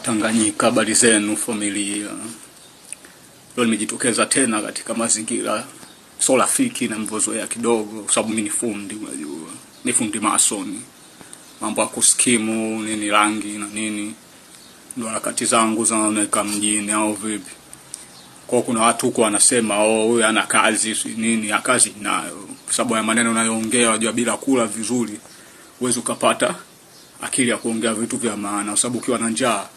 Tanganyika, habari zenu familia. Leo nimejitokeza tena katika mazingira sio rafiki na mvozoea kidogo, kwa sababu mimi ni fundi, unajua. Ni fundi masoni. Mambo ya kuskimu, nini rangi na nini. Ndio harakati zangu zinaoneka mjini au vipi. Kwa kuna watu huko wanasema huyu ana kazi nini, ya kazi nayo. Kwa sababu ya maneno unayoongea, unajua bila kula vizuri uweze ukapata akili ya kuongea vitu vya maana, kwa sababu ukiwa na njaa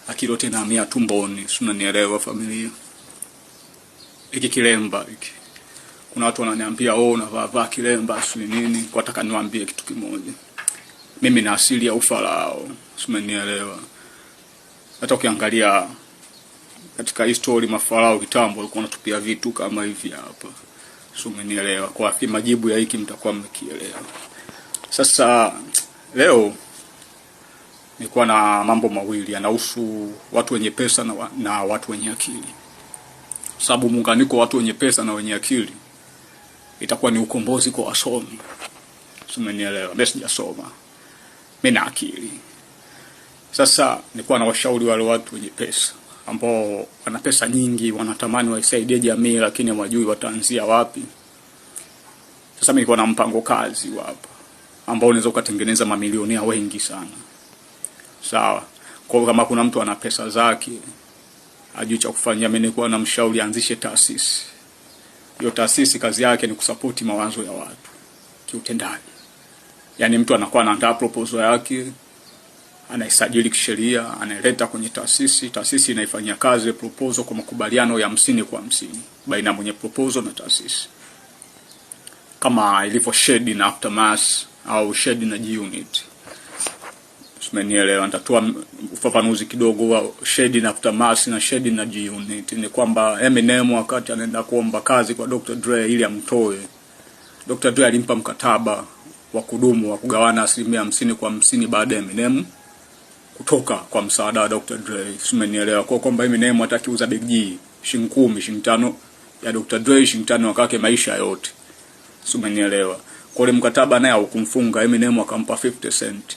akili yote inahamia tumboni. Si unanielewa familia? Hiki kilemba hiki, kuna watu wananiambia unavaa kilemba si nini. Kwa nataka niwaambie kitu kimoja, mimi na asili ya Ufarao. Si unanielewa? Hata ukiangalia katika history mafarao kitambo walikuwa wanatupia vitu kama hivi hapa. Si unanielewa? Kwa majibu ya hiki mtakuwa mmekielewa. Sasa leo nilikuwa na mambo mawili yanahusu watu wenye pesa na watu wenye akili. Sababu muunganiko watu wenye pesa na wenye akili itakuwa ni ukombozi kwa wasomi. Umenielewa? Mimi sijasoma, mimi na akili. Sasa nilikuwa na washauri wale watu wenye pesa ambao wana pesa nyingi, wanatamani waisaidie jamii lakini hawajui wataanzia wapi. Sasa mimi nilikuwa na mpango kazi hapa ambao unaweza kutengeneza mamilionea wengi sana. Sawa. Kwa kama kuna mtu ana pesa zake ajui cha kufanya, mimi nilikuwa namshauri anzishe taasisi. Hiyo taasisi kazi yake ni kusupport mawazo ya watu kiutendaji. Yaani mtu anakuwa anaandaa proposal yake, anaisajili kisheria, analeta kwenye taasisi, taasisi inaifanyia kazi proposal kwa makubaliano ya 50-50 baina ya mwenye proposal na taasisi. Kama ilivyo shared na aftermath au shared na G-Unit. Umenielewa? Nitatoa ufafanuzi kidogo wa shared na aftermath na shared na G-Unit. Ni kwamba Eminem wakati anaenda kuomba kazi kwa Dr. Dre ili amtoe, Dr. Dre alimpa mkataba wa kudumu wa kugawana 50% baada ya Eminem kutoka kwa msaada wa Dr. Dre. Umenielewa? Kwa kwamba Eminem atakiuza Big G shilingi 10, shilingi 5 ya Dr. Dre, shilingi 5 wakake maisha yote. Umenielewa? Kwa ile mkataba naye hukumfunga, Eminem akampa 50 cent.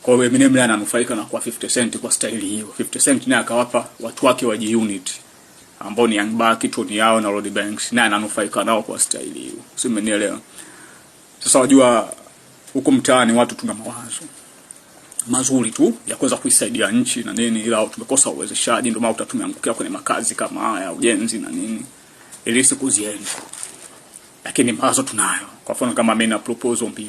Kwa hiyo Eminem naye ananufaika na kwa 50 cent kwa style hiyo. 50 cent naye akawapa watu wake wa G-Unit ambao ni Young Buck, Tony Yao na Lord Banks, naye ananufaika nao kwa style hiyo. Si umenielewa? Sasa wajua huko mtaani watu tuna mawazo mazuri tu ya kuweza kuisaidia nchi na nini, ila tumekosa uwezeshaji. Ndio maana tumeangukia kwenye makazi kama haya, ujenzi na nini, ili siku ziende. Lakini mawazo tunayo. Kwa mfano kama mimi na proposal 2.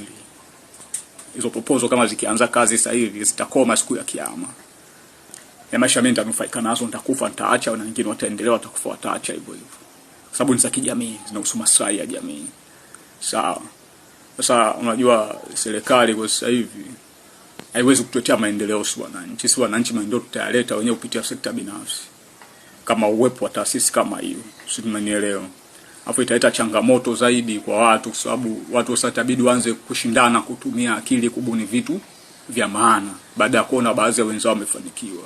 Hizo proposal kama zikianza kazi sasa hivi zitakoma siku ya kiyama. Ya maisha mimi nitanufaika nazo, nitakufa nitaacha, na wengine wataendelea watakufa wataacha hivyo hivyo. Kwa sababu ni za kijamii, zinahusu maslahi ya jamii. Sawa. Sasa unajua serikali kwa sasa hivi haiwezi kutuletea maendeleo si wananchi. Si wananchi maendeleo tutayaleta wenyewe kupitia sekta binafsi. Kama uwepo wa taasisi kama hiyo. Si mmenielewa? Hapo italeta changamoto zaidi kwa watu, kwa sababu watu sasa itabidi waanze kushindana kutumia akili kubuni vitu vya maana baada ya kuona baadhi ya wenzao wamefanikiwa.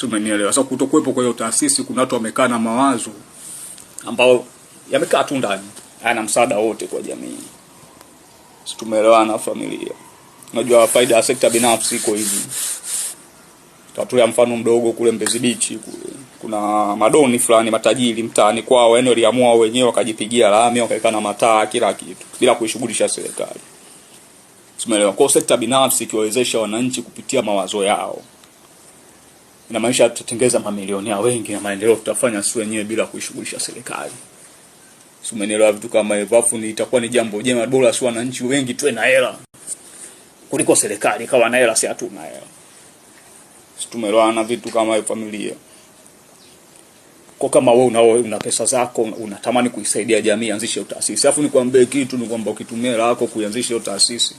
Sio, umenielewa? Sasa kutokuwepo kwa hiyo taasisi, kuna watu wamekaa na mawazo ambao yamekaa tu ndani, hayana msaada wote kwa jamii. Sisi tumeelewana familia. Unajua faida ya sekta binafsi iko hivi. Tutatoa mfano mdogo kule Mbezi Beach kule. Kuna madoni fulani matajiri mtaani kwao, yani waliamua wenyewe wakajipigia lami, wakaweka na mataa kila kitu bila kuishughulisha serikali. Tumeelewa? Kwa sekta binafsi ikiwawezesha wananchi kupitia mawazo yao, ina maana tutatengeza mamilionea wengi na maendeleo tutafanya sisi wenyewe bila kuishughulisha serikali. Tumeelewa vitu kama hivyo, afu itakuwa ni jambo jema, bora si wananchi wengi tuwe na hela kuliko serikali kawa na hela si hatuna hela. Tumeelewa na vitu kama hivyo familia. Kwa kama wewe una pesa zako, unatamani kuisaidia jamii, anzisha taasisi. Alafu nikwambie kitu, ni kwamba ukitumia hela yako kuanzisha hiyo taasisi,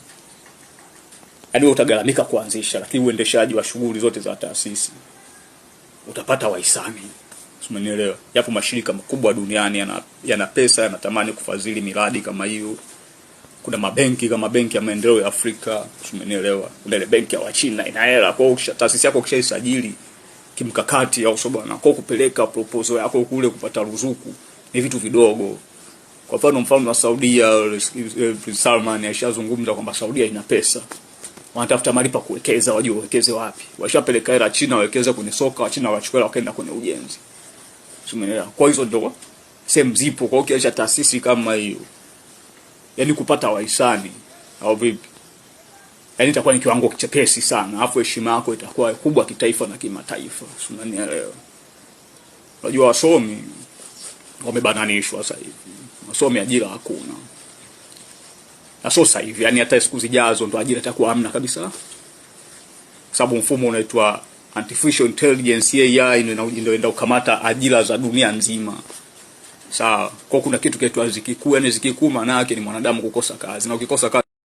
hadi utagalamika kuanzisha, lakini uendeshaji wa shughuli zote za taasisi utapata wahisani. Umenielewa? Yapo mashirika makubwa duniani yana pesa, yanatamani kufadhili miradi kama hiyo. Kuna mabenki kama benki ya maendeleo ya Afrika, umenielewa? Kuna ile benki ya Wachina ina hela. Kwa hiyo taasisi yako ukishaisajili kimkakati au sio bwana, kwa kupeleka proposal yako kule kupata ruzuku ni vitu vidogo. Kwa mfano wa Saudia, Prince Salman ashazungumza kwamba Saudia ina pesa. wanatafuta mahali pa kuwekeza, wajue wawekeze wapi. Washapeleka hela China wawekeza kwenye soka, wa China wachukua wakaenda kwenye ujenzi. Umeelewa? Kwa hizo ndo sehemu zipo. Kwa hiyo taasisi kama hiyo, yani kupata wahisani au vipi, yani itakuwa ni kiwango kichepesi sana, afu heshima yako itakuwa kubwa kitaifa na kimataifa. Unanielewa? Unajua wasomi wamebananishwa sasa hivi. Wasomi ajira hakuna. Na sasa hivi yani hata siku zijazo ndo ajira itakuwa hamna kabisa. Sababu mfumo unaitwa artificial intelligence AI ndio inaenda kukamata ajira za dunia nzima. Sawa. Kwa kuna kitu kinaitwa ziki kuu, yani ziki kuu maana yake ni mwanadamu kukosa kazi. Na ukikosa kazi